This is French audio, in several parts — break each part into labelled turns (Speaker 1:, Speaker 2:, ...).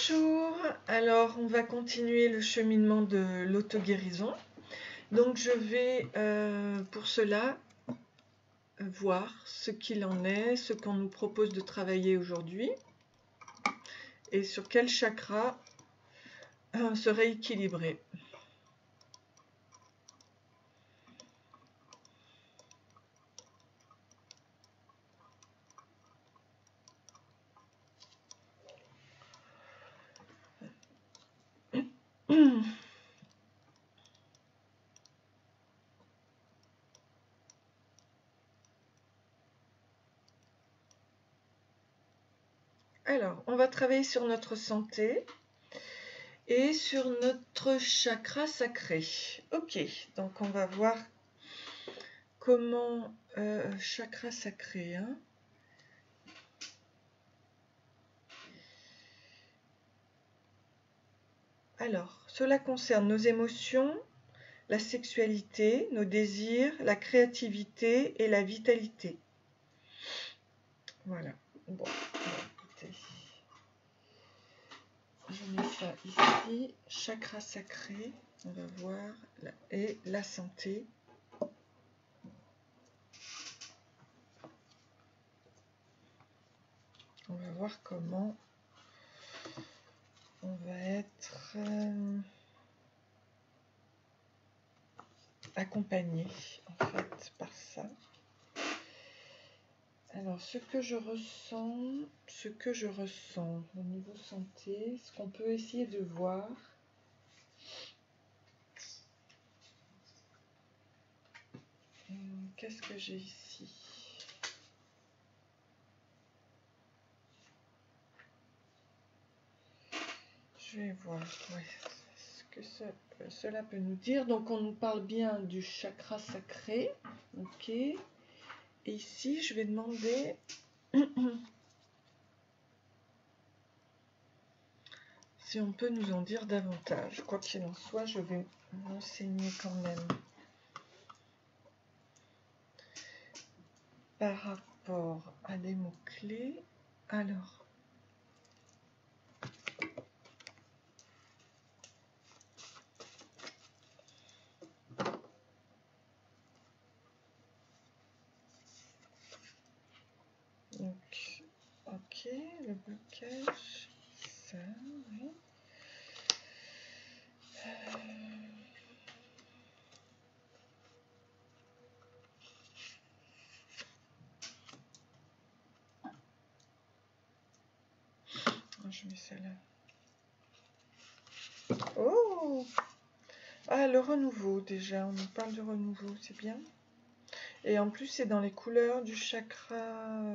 Speaker 1: Bonjour, alors on va continuer le cheminement de l'auto-guérison. Donc je vais pour cela voir ce qu'il en est, ce qu'on nous propose de travailler aujourd'hui et sur quel chakra se rééquilibrer. Alors, on va travailler sur notre santé et sur notre chakra sacré. Ok, donc on va voir comment chakra sacré, hein. Alors, cela concerne nos émotions, la sexualité, nos désirs, la créativité et la vitalité. Voilà. Bon, écoutez. Je mets ça ici. Chakra sacré, on va voir, et la santé. On va voir comment on va être accompagné en fait par ça. Alors, ce que je ressens au niveau santé, ce qu'on peut essayer de voir. Qu'est-ce que j'ai ici? Je vais voir ce que cela peut nous dire. Donc, on nous parle bien du chakra sacré. Ok. Et ici, je vais demander si on peut nous en dire davantage. Quoi qu'il en soit, je vais m'enseigner quand même par rapport à des mots-clés. Alors, donc, ok, le blocage, ça, oui. Je mets ça là. Oh! Ah, le renouveau, déjà, on nous parle de renouveau, c'est bien. Et en plus, c'est dans les couleurs du chakra.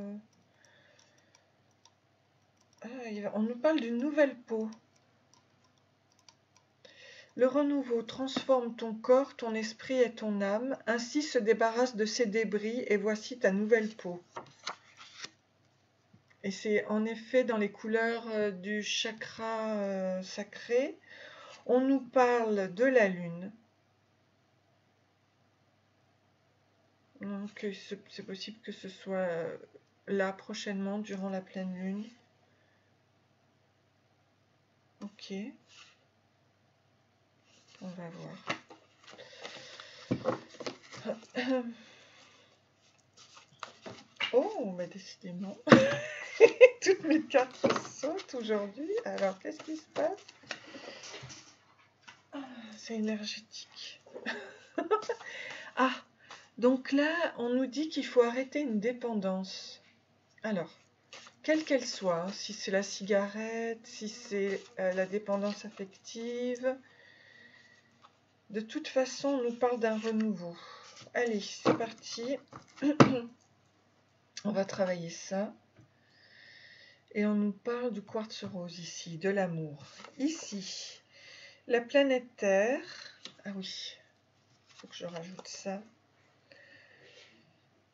Speaker 1: On nous parle d'une nouvelle peau. Le renouveau transforme ton corps, ton esprit et ton âme, ainsi se débarrasse de ces débris et voici ta nouvelle peau. Et c'est en effet dans les couleurs du chakra sacré. On nous parle de la lune. Donc c'est possible que ce soit là prochainement, durant la pleine lune. Ok. On va voir. Oh, bah décidément. Toutes mes cartes sautent aujourd'hui. Alors, qu'est-ce qui se passe? C'est énergétique. Ah, donc là, on nous dit qu'il faut arrêter une dépendance. Alors, quelle qu'elle soit, hein, si c'est la cigarette, si c'est la dépendance affective, de toute façon, on nous parle d'un renouveau. Allez, c'est parti. On va travailler ça. Et on nous parle du quartz rose ici, de l'amour. Ici, la planète Terre. Ah oui, il faut que je rajoute ça.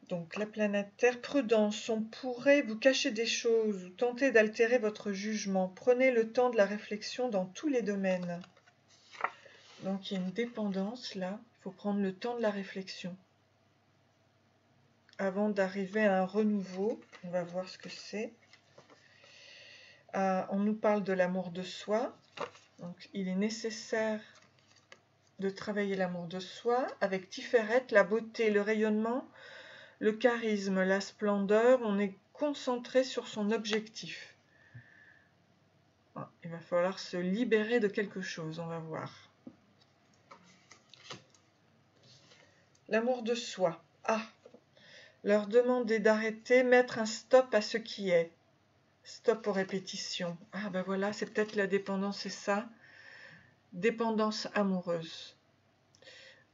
Speaker 1: Donc la planète Terre, prudence, on pourrait vous cacher des choses ou tenter d'altérer votre jugement. Prenez le temps de la réflexion dans tous les domaines. Donc il y a une dépendance là, il faut prendre le temps de la réflexion. Avant d'arriver à un renouveau, on va voir ce que c'est. On nous parle de l'amour de soi. Donc, il est nécessaire de travailler l'amour de soi avec Tiferet, la beauté, le rayonnement, le charisme, la splendeur. On est concentré sur son objectif. Il va falloir se libérer de quelque chose, on va voir. L'amour de soi. Leur demander d'arrêter, mettre un stop à ce qui est. Stop aux répétitions. Ben voilà, c'est peut-être la dépendance, c'est ça. Dépendance amoureuse.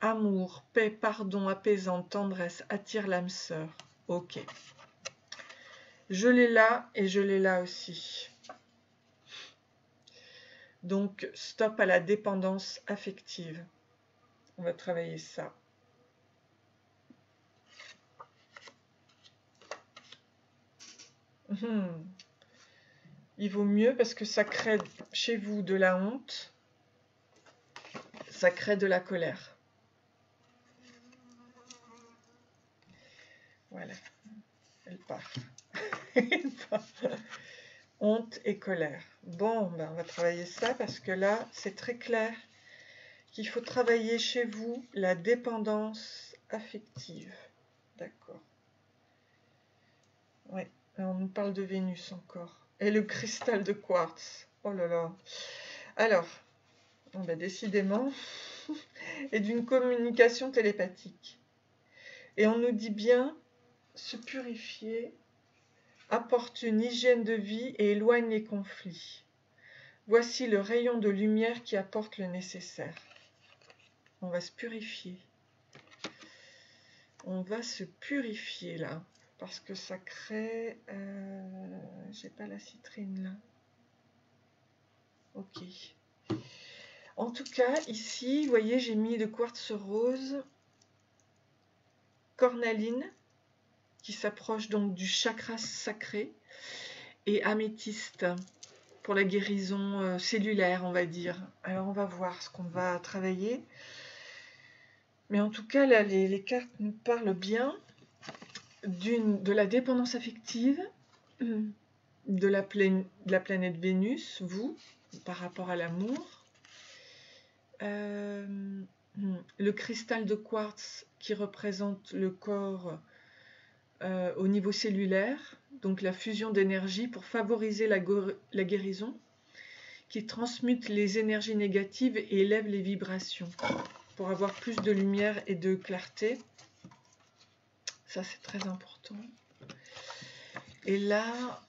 Speaker 1: Amour, paix, pardon, apaisante, tendresse, attire l'âme sœur. Ok. Je l'ai là et je l'ai là aussi. Donc, stop à la dépendance affective. On va travailler ça. Il vaut mieux parce que ça crée chez vous de la honte, ça crée de la colère. Voilà, elle part. Honte et colère. Bon, on va travailler ça parce que là, c'est très clair qu'il faut travailler chez vous la dépendance affective. D'accord. Oui, on nous parle de Vénus encore. Et le cristal de quartz. Oh là là. Alors, décidément, et d'une communication télépathique. Et on nous dit bien, se purifier apporte une hygiène de vie et éloigne les conflits. Voici le rayon de lumière qui apporte le nécessaire. On va se purifier. On va se purifier là, parce que ça crée... j'ai pas la citrine là. Ok. En tout cas, ici, vous voyez, j'ai mis le quartz rose, cornaline, qui s'approche donc du chakra sacré, et améthyste pour la guérison cellulaire, on va dire. Alors on va voir ce qu'on va travailler. Mais en tout cas, là, les cartes nous parlent bien de la dépendance affective, de la planète Vénus, vous, par rapport à l'amour. Le cristal de quartz qui représente le corps au niveau cellulaire, donc la fusion d'énergie pour favoriser la guérison, qui transmute les énergies négatives et élève les vibrations, pour avoir plus de lumière et de clarté. Ça, c'est très important. Et là,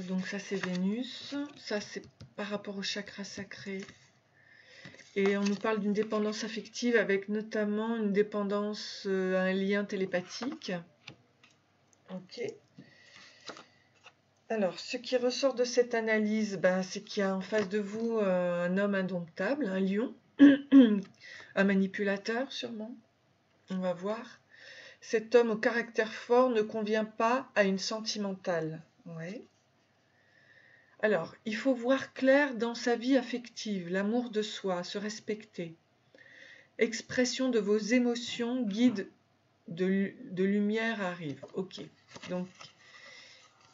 Speaker 1: donc ça, c'est Vénus. Ça, c'est par rapport au chakra sacré. Et on nous parle d'une dépendance affective avec notamment une dépendance à un lien télépathique. Ok. Alors, ce qui ressort de cette analyse, c'est qu'il y a en face de vous un homme indomptable, un lion, un manipulateur sûrement. On va voir. Cet homme au caractère fort ne convient pas à une sentimentale. Ouais. Alors, il faut voir clair dans sa vie affective, l'amour de soi, se respecter. Expression de vos émotions, guide de lumière arrive. Ok. Donc,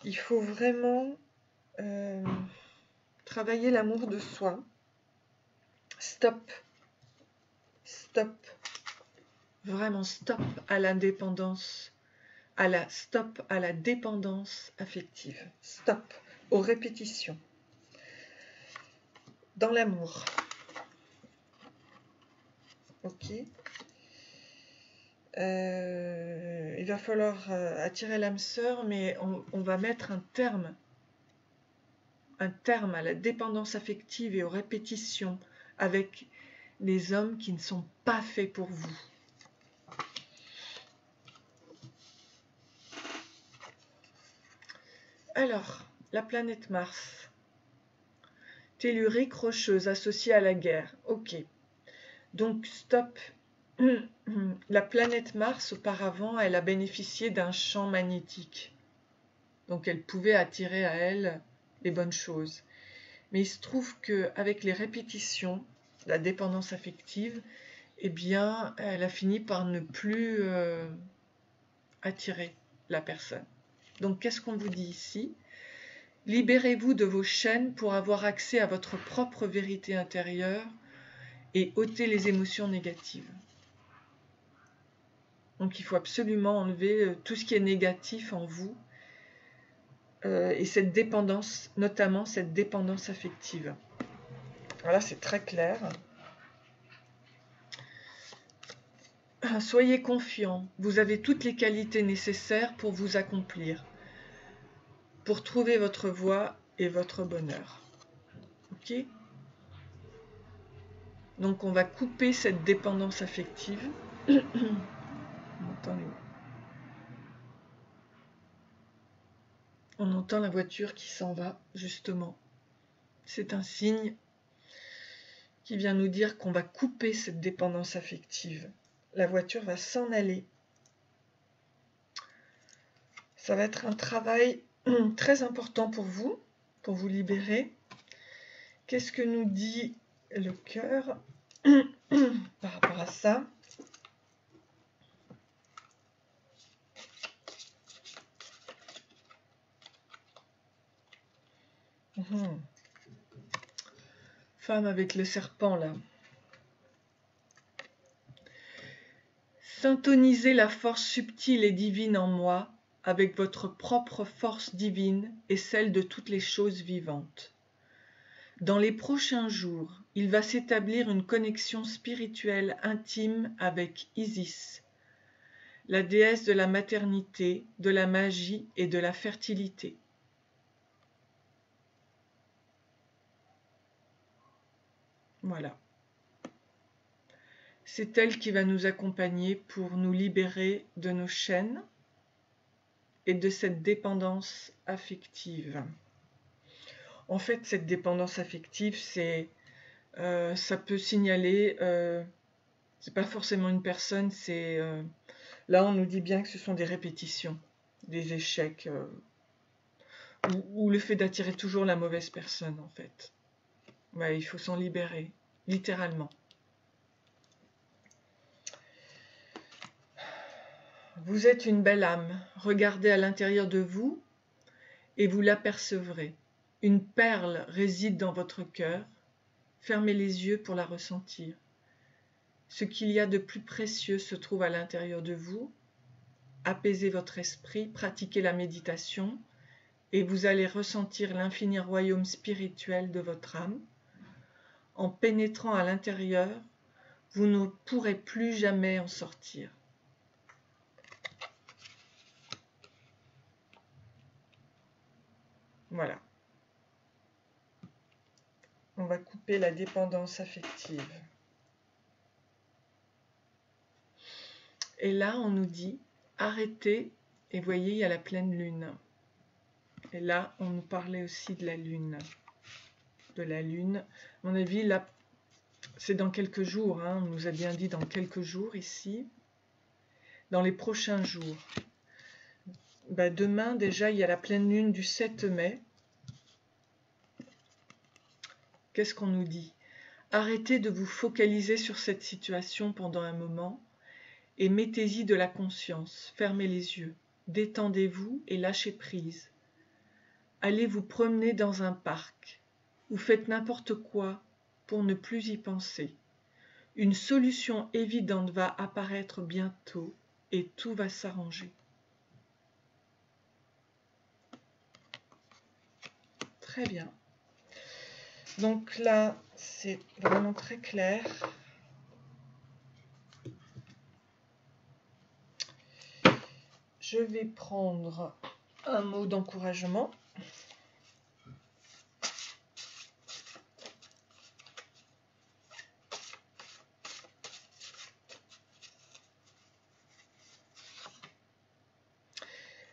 Speaker 1: il faut vraiment travailler l'amour de soi. Stop. Stop. Vraiment stop à l'indépendance. Stop à la dépendance affective. Stop aux répétitions. Dans l'amour. Ok. Il va falloir attirer l'âme sœur, mais on va mettre un terme à la dépendance affective et aux répétitions avec les hommes qui ne sont pas faits pour vous. Alors, la planète Mars. Tellurique rocheuse associée à la guerre. Ok. Donc, stop. La planète Mars, auparavant, elle a bénéficié d'un champ magnétique. Donc, elle pouvait attirer à elle les bonnes choses. Mais il se trouve qu'avec les répétitions, la dépendance affective, eh bien, elle a fini par ne plus attirer la personne. Donc, qu'est-ce qu'on vous dit ici? Libérez-vous de vos chaînes pour avoir accès à votre propre vérité intérieure et ôter les émotions négatives. Donc il faut absolument enlever tout ce qui est négatif en vous et cette dépendance, notamment cette dépendance affective. Voilà, c'est très clair. Soyez confiants, vous avez toutes les qualités nécessaires pour vous accomplir, pour trouver votre voie et votre bonheur. Ok ? Donc on va couper cette dépendance affective. On entend la voiture qui s'en va, justement. C'est un signe qui vient nous dire qu'on va couper cette dépendance affective. La voiture va s'en aller. Ça va être un travail très important pour vous libérer. Qu'est-ce que nous dit le cœur par rapport à ça ? Femme avec le serpent, là. Syntonisez la force subtile et divine en moi avec votre propre force divine et celle de toutes les choses vivantes. Dans les prochains jours, il va s'établir une connexion spirituelle intime avec Isis, la déesse de la maternité, de la magie et de la fertilité. Voilà. C'est elle qui va nous accompagner pour nous libérer de nos chaînes et de cette dépendance affective. En fait, cette dépendance affective, ça peut signaler, c'est pas forcément une personne, là on nous dit bien que ce sont des répétitions, des échecs, ou le fait d'attirer toujours la mauvaise personne en fait. Ouais, il faut s'en libérer, littéralement. Vous êtes une belle âme, regardez à l'intérieur de vous et vous l'apercevrez. Une perle réside dans votre cœur, fermez les yeux pour la ressentir. Ce qu'il y a de plus précieux se trouve à l'intérieur de vous. Apaisez votre esprit, pratiquez la méditation et vous allez ressentir l'infini royaume spirituel de votre âme. En pénétrant à l'intérieur, vous ne pourrez plus jamais en sortir. Voilà. On va couper la dépendance affective. Et là, on nous dit, arrêtez, et voyez, il y a la pleine lune. Et là, on nous parlait aussi de la lune. De la lune. À mon avis, là, c'est dans quelques jours, hein, on nous a bien dit dans quelques jours ici. Dans les prochains jours. Demain, déjà, il y a la pleine lune du 7 mai. Qu'est-ce qu'on nous dit ? Arrêtez de vous focaliser sur cette situation pendant un moment et mettez-y de la conscience. Fermez les yeux, détendez-vous et lâchez prise. Allez vous promener dans un parc ou faites n'importe quoi pour ne plus y penser. Une solution évidente va apparaître bientôt et tout va s'arranger. Très bien. Donc là, c'est vraiment très clair. Je vais prendre un mot d'encouragement.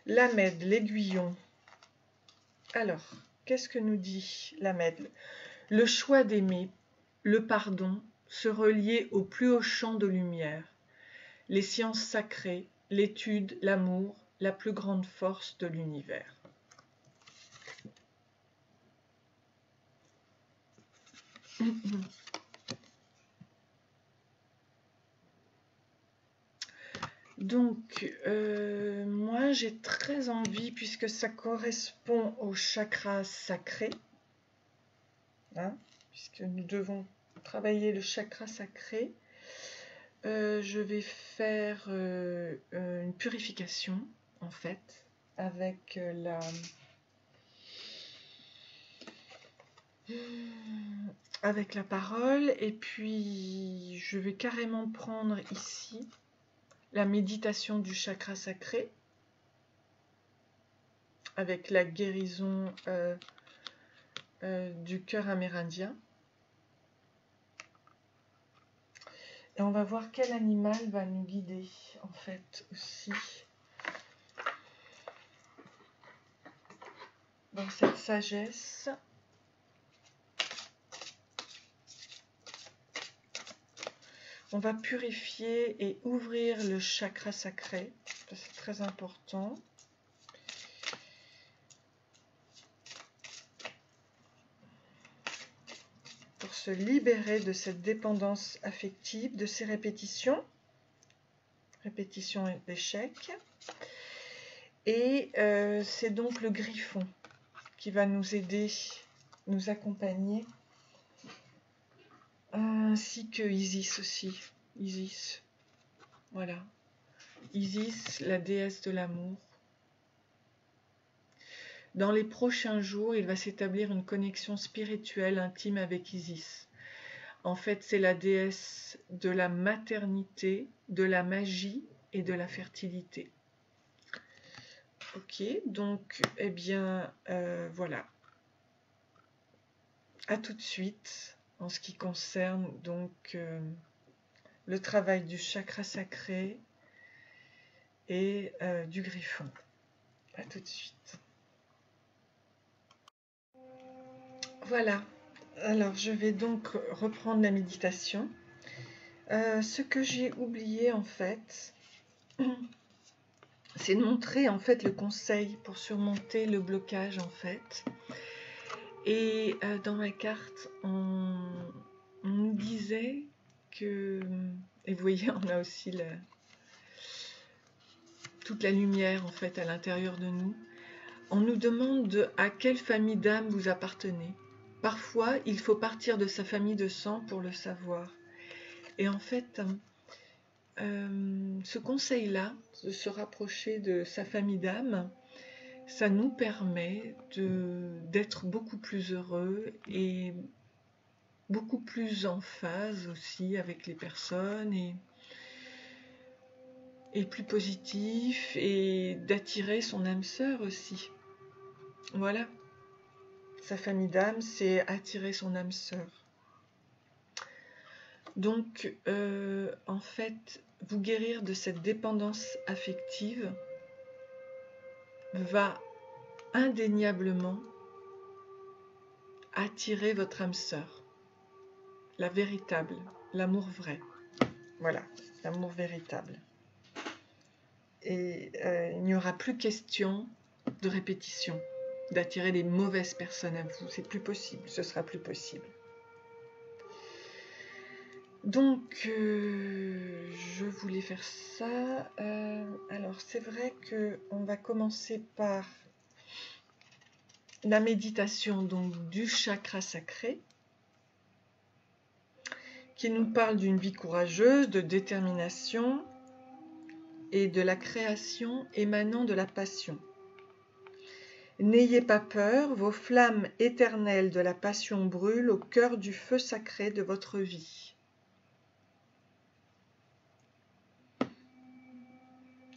Speaker 1: L'Ahmed, l'aiguillon. Alors, qu'est-ce que nous dit l'Ahmed ? Le choix d'aimer, le pardon, se relier au plus haut champ de lumière. Les sciences sacrées, l'étude, l'amour, la plus grande force de l'univers. Donc, moi, j'ai très envie, puisque ça correspond au chakra sacré, hein, puisque nous devons travailler le chakra sacré, je vais faire une purification, en fait, avec la parole, et puis je vais carrément prendre ici la méditation du chakra sacré, avec la guérison du cœur amérindien. Et on va voir quel animal va nous guider, en fait, aussi, dans cette sagesse. On va purifier et ouvrir le chakra sacré, c'est très important. Pour se libérer de cette dépendance affective, de ces répétitions d'échecs. Et c'est donc le griffon qui va nous aider, nous accompagner, ainsi que Isis aussi. Isis, voilà. Isis, la déesse de l'amour. Dans les prochains jours, il va s'établir une connexion spirituelle intime avec Isis. En fait, c'est la déesse de la maternité, de la magie et de la fertilité. Ok, donc, eh bien, voilà. À tout de suite, en ce qui concerne donc le travail du chakra sacré et du griffon. À tout de suite. Voilà, alors je vais donc reprendre la méditation. Ce que j'ai oublié en fait, c'est de montrer en fait le conseil pour surmonter le blocage en fait. Et dans ma carte, on nous disait que, et vous voyez, on a aussi toute la lumière en fait à l'intérieur de nous. On nous demande à quelle famille d'âme vous appartenez. Parfois, il faut partir de sa famille de sang pour le savoir. Et en fait, ce conseil-là, de se rapprocher de sa famille d'âme, ça nous permet d'être beaucoup plus heureux et beaucoup plus en phase aussi avec les personnes et plus positif, et d'attirer son âme sœur aussi. Voilà. Sa famille d'âme, c'est attirer son âme sœur. Donc, en fait, vous guérir de cette dépendance affective va indéniablement attirer votre âme sœur, la véritable, l'amour vrai. Voilà, l'amour véritable. Et il n'y aura plus question de répétition, d'attirer les mauvaises personnes à vous. C'est plus possible, ce sera plus possible. Donc, je voulais faire ça. Alors, c'est vrai qu'on va commencer par la méditation donc, du chakra sacré, qui nous parle d'une vie courageuse, de détermination et de la création émanant de la passion. N'ayez pas peur, vos flammes éternelles de la passion brûlent au cœur du feu sacré de votre vie.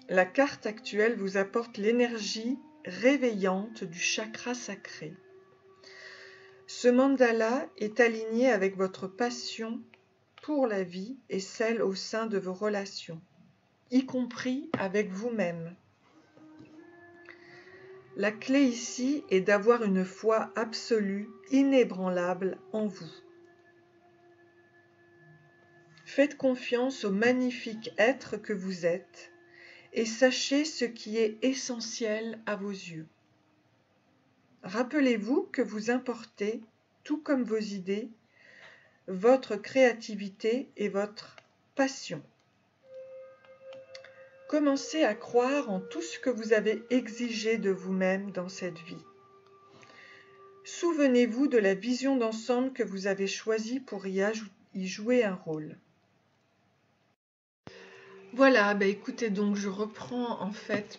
Speaker 1: La carte actuelle vous apporte l'énergie réveillante du chakra sacré. Ce mandala est aligné avec votre passion pour la vie et celle au sein de vos relations, y compris avec vous-même. La clé ici est d'avoir une foi absolue, inébranlable en vous. Faites confiance au magnifique être que vous êtes et sachez ce qui est essentiel à vos yeux. Rappelez-vous que vous importez, tout comme vos idées, votre créativité et votre passion. Commencez à croire en tout ce que vous avez exigé de vous-même dans cette vie. Souvenez-vous de la vision d'ensemble que vous avez choisie pour y jouer un rôle. Voilà, bah écoutez, donc je reprends en fait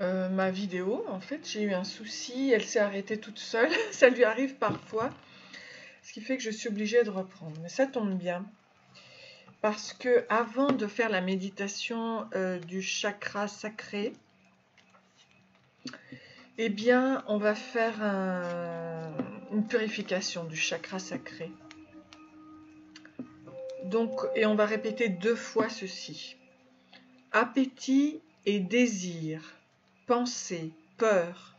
Speaker 1: ma vidéo. En fait, j'ai eu un souci, elle s'est arrêtée toute seule, ça lui arrive parfois, ce qui fait que je suis obligée de reprendre. Mais ça tombe bien, parce que avant de faire la méditation du chakra sacré, eh bien, on va faire une purification du chakra sacré. Donc, et on va répéter 2 fois ceci. Appétit et désir, pensée, peur.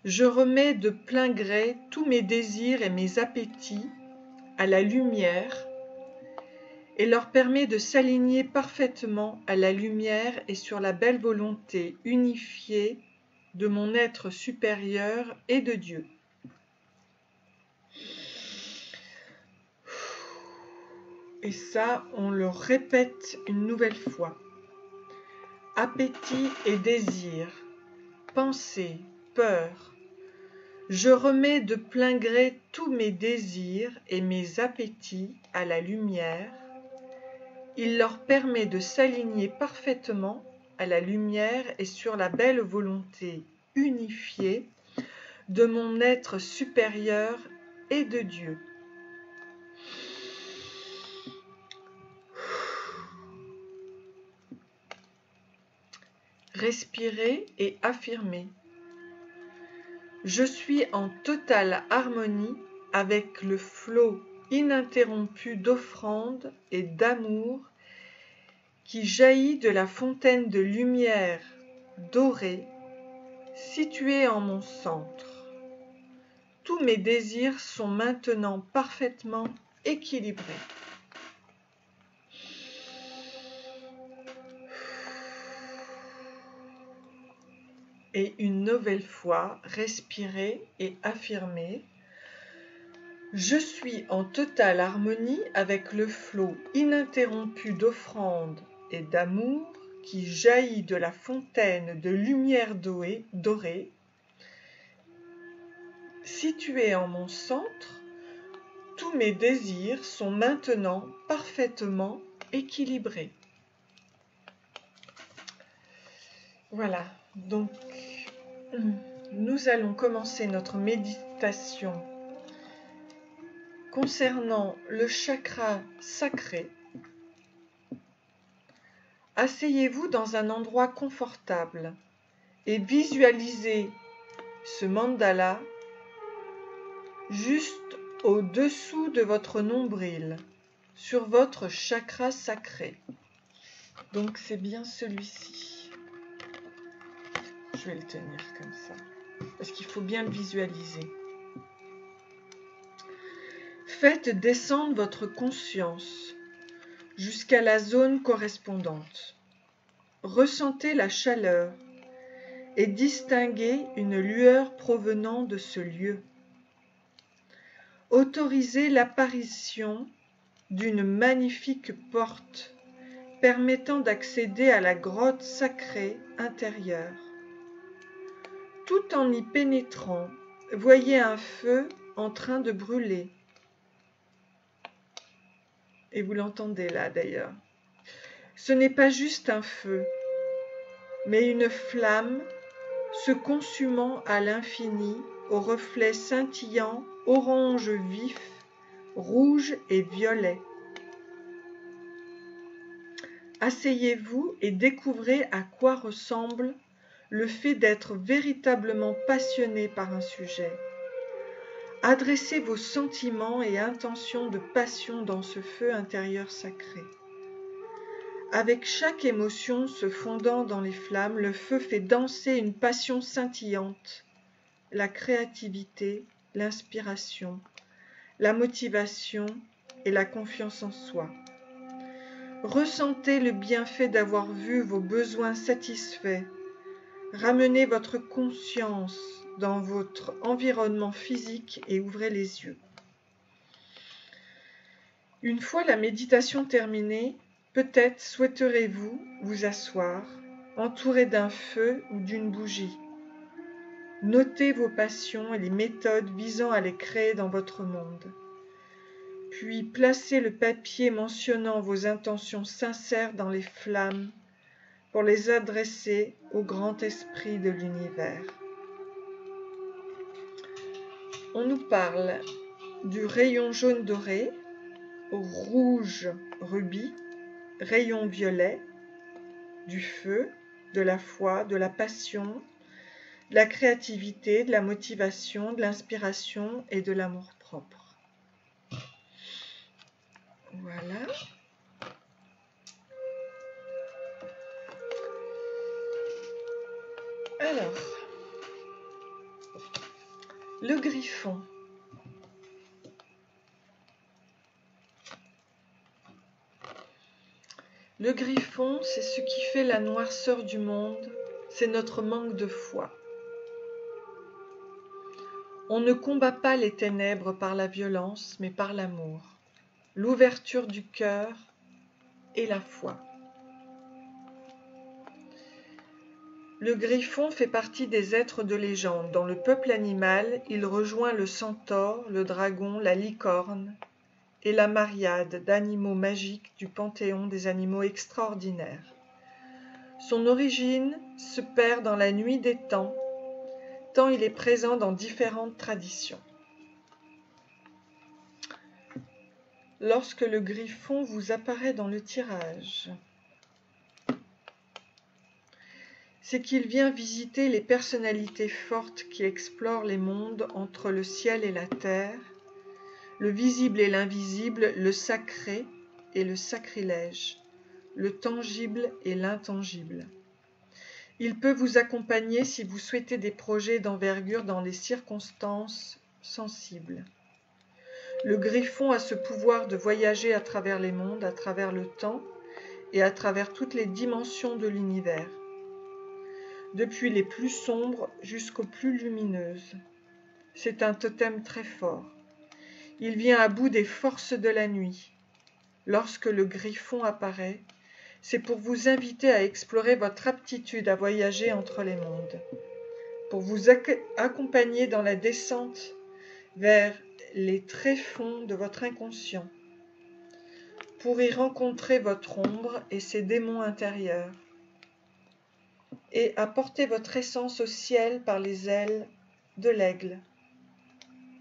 Speaker 1: Je remets de plein gré tous mes désirs et mes appétits à la lumière et leur permets de s'aligner parfaitement à la lumière et sur la belle volonté unifiée de mon être supérieur et de Dieu. Et ça, on le répète une nouvelle fois. Appétit et désir, pensée, peur. Je remets de plein gré tous mes désirs et mes appétits à la lumière. Il leur permet de s'aligner parfaitement à la lumière et sur la belle volonté unifiée de mon être supérieur et de Dieu. Respirez et affirmez. Je suis en totale harmonie avec le flot ininterrompu d'offrandes et d'amour qui jaillit de la fontaine de lumière dorée située en mon centre. Tous mes désirs sont maintenant parfaitement équilibrés. Et une nouvelle fois, respirez et affirmez. Je suis en totale harmonie avec le flot ininterrompu d'offrandes et d'amour qui jaillit de la fontaine de lumière dorée située en mon centre. Tous mes désirs sont maintenant parfaitement équilibrés. Voilà, donc nous allons commencer notre méditation concernant le chakra sacré. Asseyez-vous dans un endroit confortable et visualisez ce mandala juste au-dessous de votre nombril, sur votre chakra sacré. Donc c'est bien celui-ci. Je vais le tenir comme ça, parce qu'il faut bien le visualiser. Faites descendre votre conscience jusqu'à la zone correspondante. Ressentez la chaleur et distinguez une lueur provenant de ce lieu. Autorisez l'apparition d'une magnifique porte permettant d'accéder à la grotte sacrée intérieure. Tout en y pénétrant, voyez un feu en train de brûler. Et vous l'entendez là d'ailleurs. Ce n'est pas juste un feu, mais une flamme se consumant à l'infini aux reflets scintillants, orange vif, rouge et violet. Asseyez-vous et découvrez à quoi ressemble le fait d'être véritablement passionné par un sujet. Adressez vos sentiments et intentions de passion dans ce feu intérieur sacré. Avec chaque émotion se fondant dans les flammes, le feu fait danser une passion scintillante, la créativité, l'inspiration, la motivation et la confiance en soi. Ressentez le bienfait d'avoir vu vos besoins satisfaits. Ramenez votre conscience dans votre environnement physique et ouvrez les yeux. Une fois la méditation terminée, Peut-être souhaiterez-vous vous asseoir, entouré d'un feu ou d'une bougie. Notez vos passions et les méthodes visant à les créer dans votre monde. Puis placez le papier mentionnant vos intentions sincères dans les flammes pour les adresser au grand esprit de l'univers. On nous parle du rayon jaune doré, rouge rubis, rayon violet, du feu, de la foi, de la passion, de la créativité, de la motivation, de l'inspiration et de l'amour-propre. Voilà. Alors, le griffon. Le griffon, c'est ce qui fait la noirceur du monde, c'est notre manque de foi. On ne combat pas les ténèbres par la violence, mais par l'amour, l'ouverture du cœur et la foi. Le griffon fait partie des êtres de légende. Dans le peuple animal, il rejoint le centaure, le dragon, la licorne et la mariade d'animaux magiques du panthéon des animaux extraordinaires. Son origine se perd dans la nuit des temps, tant il est présent dans différentes traditions. Lorsque le griffon vous apparaît dans le tirage, c'est qu'il vient visiter les personnalités fortes qui explorent les mondes entre le ciel et la terre, le visible et l'invisible, le sacré et le sacrilège, le tangible et l'intangible. Il peut vous accompagner si vous souhaitez des projets d'envergure dans les circonstances sensibles. Le griffon a ce pouvoir de voyager à travers les mondes, à travers le temps et à travers toutes les dimensions de l'univers, depuis les plus sombres jusqu'aux plus lumineuses. C'est un totem très fort. Il vient à bout des forces de la nuit. Lorsque le griffon apparaît, c'est pour vous inviter à explorer votre aptitude à voyager entre les mondes, pour vous accompagner dans la descente vers les tréfonds de votre inconscient, pour y rencontrer votre ombre et ses démons intérieurs, et à porter votre essence au ciel par les ailes de l'aigle.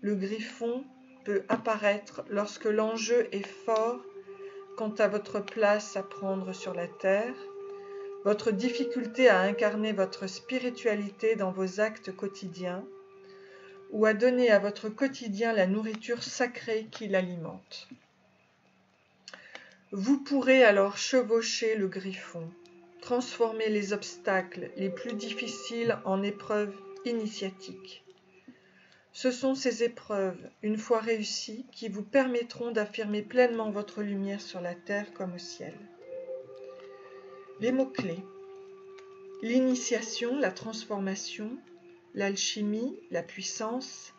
Speaker 1: Le griffon peut apparaître lorsque l'enjeu est fort quant à votre place à prendre sur la terre, votre difficulté à incarner votre spiritualité dans vos actes quotidiens, ou à donner à votre quotidien la nourriture sacrée qui l'alimente. Vous pourrez alors chevaucher le griffon, transformer les obstacles les plus difficiles en épreuves initiatiques. Ce sont ces épreuves, une fois réussies, qui vous permettront d'affirmer pleinement votre lumière sur la terre comme au ciel. Les mots-clés: l'initiation, la transformation, l'alchimie, la puissance,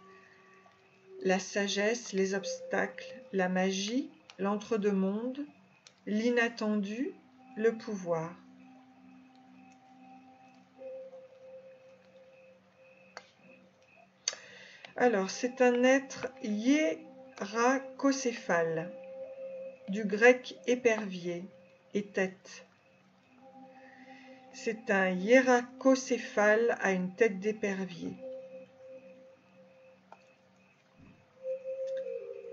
Speaker 1: la sagesse, les obstacles, la magie, l'entre-deux-mondes, l'inattendu, le pouvoir. Alors, c'est un être hiéracocéphale, du grec épervier et tête. C'est un hiéracocéphale à une tête d'épervier.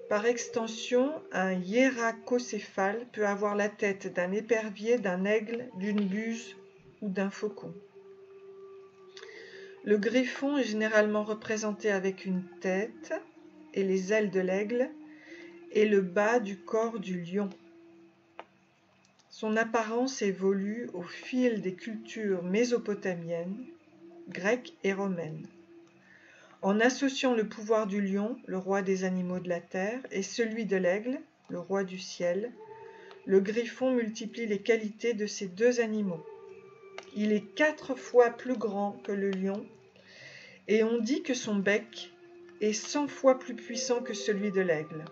Speaker 1: Par extension, un hiéracocéphale peut avoir la tête d'un épervier, d'un aigle, d'une buse ou d'un faucon. Le griffon est généralement représenté avec une tête et les ailes de l'aigle et le bas du corps du lion. Son apparence évolue au fil des cultures mésopotamiennes, grecques et romaines. En associant le pouvoir du lion, le roi des animaux de la terre, et celui de l'aigle, le roi du ciel, le griffon multiplie les qualités de ces deux animaux. Il est 4 fois plus grand que le lion, et on dit que son bec est 100 fois plus puissant que celui de l'aigle.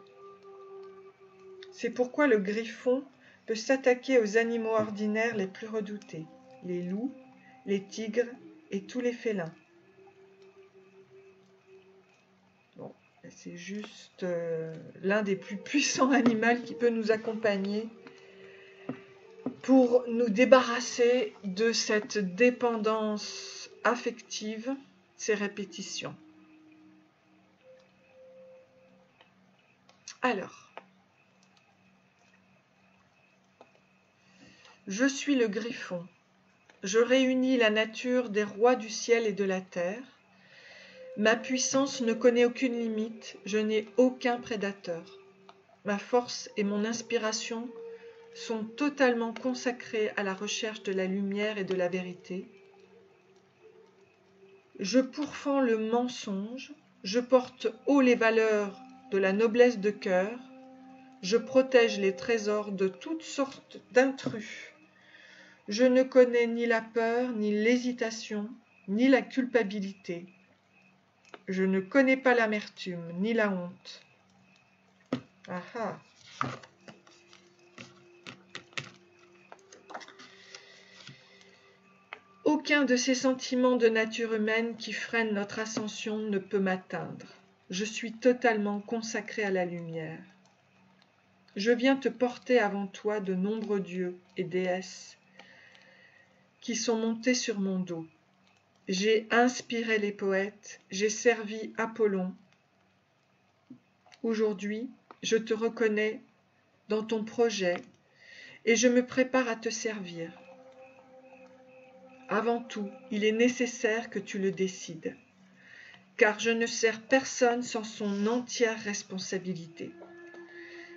Speaker 1: C'est pourquoi le griffon peut s'attaquer aux animaux ordinaires les plus redoutés, les loups, les tigres et tous les félins. Bon, c'est juste l'un des plus puissants animaux qui peut nous accompagner pour nous débarrasser de cette dépendance affective, ces répétitions. Alors, je suis le griffon. Je réunis la nature des rois du ciel et de la terre. Ma puissance ne connaît aucune limite, je n'ai aucun prédateur. Ma force et mon inspiration sont totalement consacrés à la recherche de la lumière et de la vérité. Je pourfends le mensonge, je porte haut les valeurs de la noblesse de cœur, je protège les trésors de toutes sortes d'intrus. Je ne connais ni la peur, ni l'hésitation, ni la culpabilité. Je ne connais pas l'amertume, ni la honte. Ah ah. Aucun de ces sentiments de nature humaine qui freinent notre ascension ne peut m'atteindre. Je suis totalement consacré à la lumière. Je viens te porter avant toi de nombreux dieux et déesses qui sont montés sur mon dos. J'ai inspiré les poètes, j'ai servi Apollon. Aujourd'hui, je te reconnais dans ton projet et je me prépare à te servir. Avant tout, il est nécessaire que tu le décides, car je ne sers personne sans son entière responsabilité.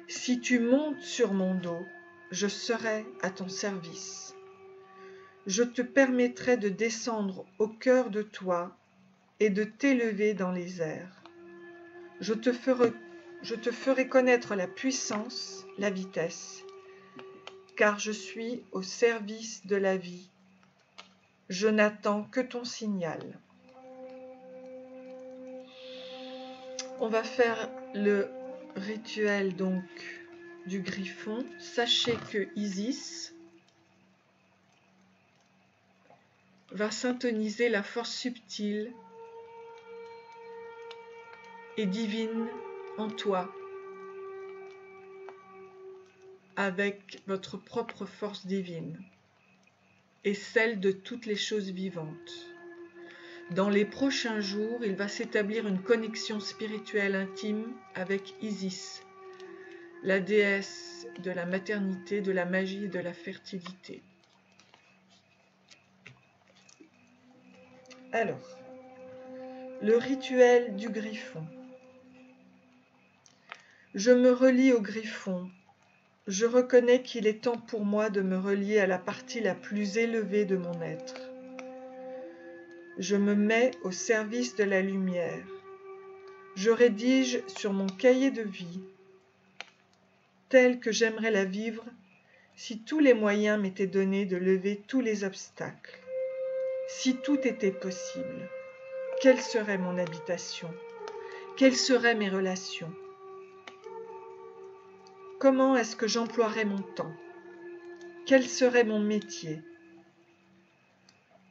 Speaker 1: Si tu montes sur mon dos, je serai à ton service. Je te permettrai de descendre au cœur de toi et de t'élever dans les airs. Je te ferai connaître la puissance, la vitesse, car je suis au service de la vie. Je n'attends que ton signal. On va faire le rituel donc du griffon. Sachez que Isis va syntoniser la force subtile et divine en toi avec votre propre force divine et celle de toutes les choses vivantes. Dans les prochains jours, il va s'établir une connexion spirituelle intime avec Isis, la déesse de la maternité, de la magie et de la fertilité. Alors, le rituel du griffon. Je me relie au griffon. Je reconnais qu'il est temps pour moi de me relier à la partie la plus élevée de mon être. Je me mets au service de la lumière. Je rédige sur mon cahier de vie, tel que j'aimerais la vivre si tous les moyens m'étaient donnés de lever tous les obstacles. Si tout était possible, quelle serait mon habitation? Quelles seraient mes relations? Comment est-ce que j'emploierais mon temps? Quel serait mon métier?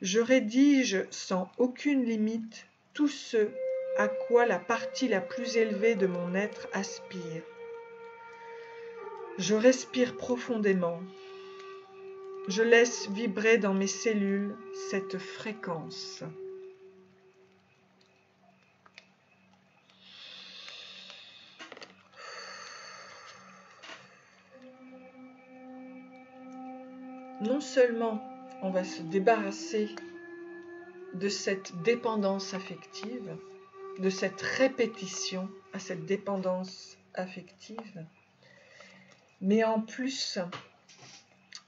Speaker 1: Je rédige sans aucune limite tout ce à quoi la partie la plus élevée de mon être aspire. Je respire profondément. Je laisse vibrer dans mes cellules cette fréquence. Non seulement on va se débarrasser de cette dépendance affective, de cette répétition à cette dépendance affective, mais en plus,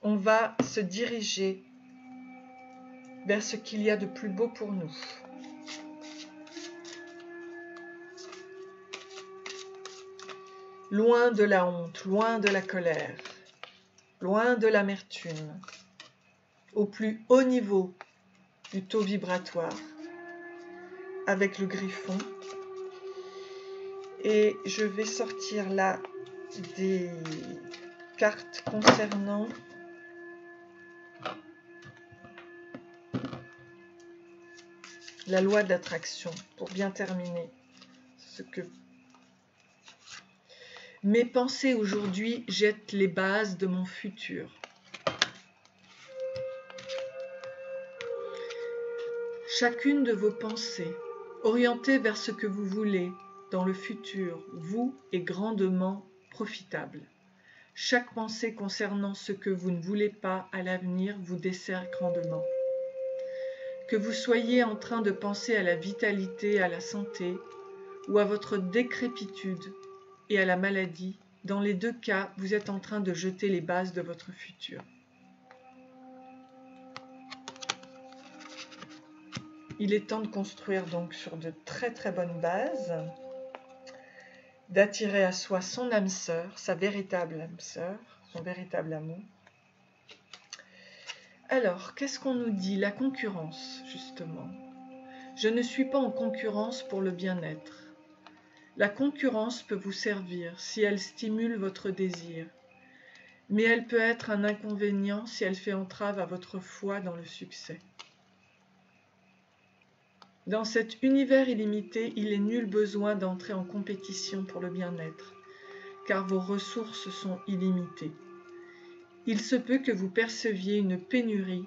Speaker 1: on va se diriger vers ce qu'il y a de plus beau pour nous. Loin de la honte, loin de la colère, loin de l'amertume, au plus haut niveau du taux vibratoire, avec le griffon. Et je vais sortir là des carte concernant la loi de l'attraction, pour bien terminer. Mes pensées aujourd'hui jettent les bases de mon futur. Chacune de vos pensées, orientées vers ce que vous voulez dans le futur, vous est grandement profitable. Chaque pensée concernant ce que vous ne voulez pas à l'avenir vous dessert grandement. Que vous soyez en train de penser à la vitalité, à la santé, ou à votre décrépitude et à la maladie, dans les deux cas, vous êtes en train de jeter les bases de votre futur. Il est temps de construire donc sur de très très bonnes bases, d'attirer à soi son âme sœur, sa véritable âme sœur, son véritable amour. Alors, qu'est-ce qu'on nous dit? La concurrence, justement. Je ne suis pas en concurrence pour le bien-être. La concurrence peut vous servir si elle stimule votre désir, mais elle peut être un inconvénient si elle fait entrave à votre foi dans le succès. Dans cet univers illimité, il n'est nul besoin d'entrer en compétition pour le bien-être, car vos ressources sont illimitées. Il se peut que vous perceviez une pénurie,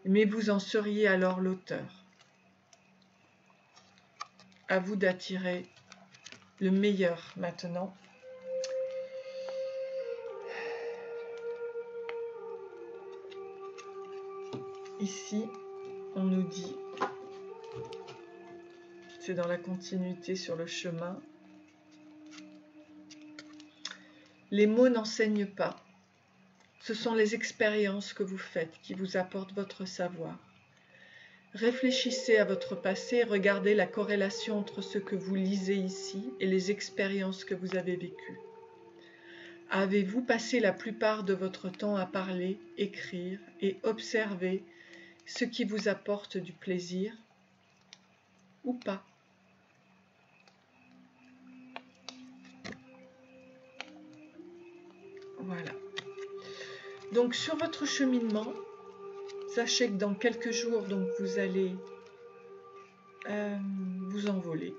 Speaker 1: mais vous en seriez alors l'auteur. À vous d'attirer le meilleur maintenant. Ici, on nous dit, c'est dans la continuité sur le chemin, les mots n'enseignent pas. Ce sont les expériences que vous faites qui vous apportent votre savoir. Réfléchissez à votre passé et regardez la corrélation entre ce que vous lisez ici et les expériences que vous avez vécues. Avez-vous passé la plupart de votre temps à parler, écrire et observer ce qui vous apporte du plaisir ou pas? Voilà. Donc sur votre cheminement, sachez que dans quelques jours, donc, vous allez vous envoler.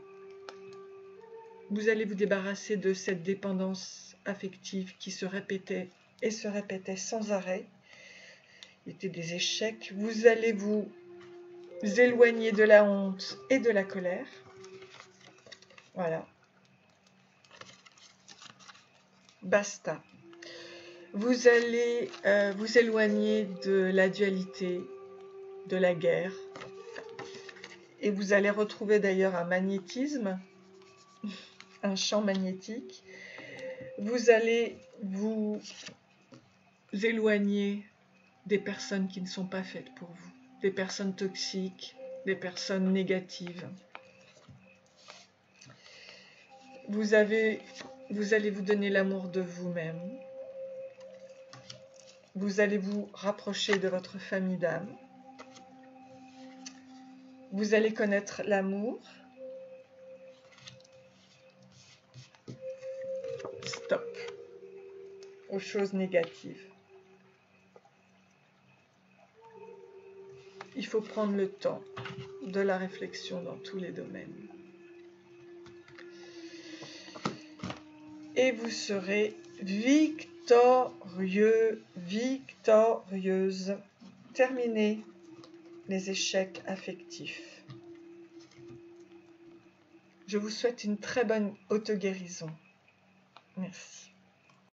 Speaker 1: Vous allez vous débarrasser de cette dépendance affective qui se répétait et se répétait sans arrêt. Il était des échecs. Vous allez vous éloigner de la honte et de la colère. Voilà. Basta. Vous allez vous éloigner de la dualité, de la guerre. Et vous allez retrouver d'ailleurs un magnétisme, un champ magnétique. Vous allez vous éloigner des personnes qui ne sont pas faites pour vous, des personnes toxiques, des personnes négatives. Vous allez vous donner l'amour de vous-même. Vous allez vous rapprocher de votre famille d'âme. Vous allez connaître l'amour. Stop aux choses négatives. Il faut prendre le temps de la réflexion dans tous les domaines. Et vous serez victorieux, victorieuse. Terminez les échecs affectifs. Je vous souhaite une très bonne auto-guérison. Merci.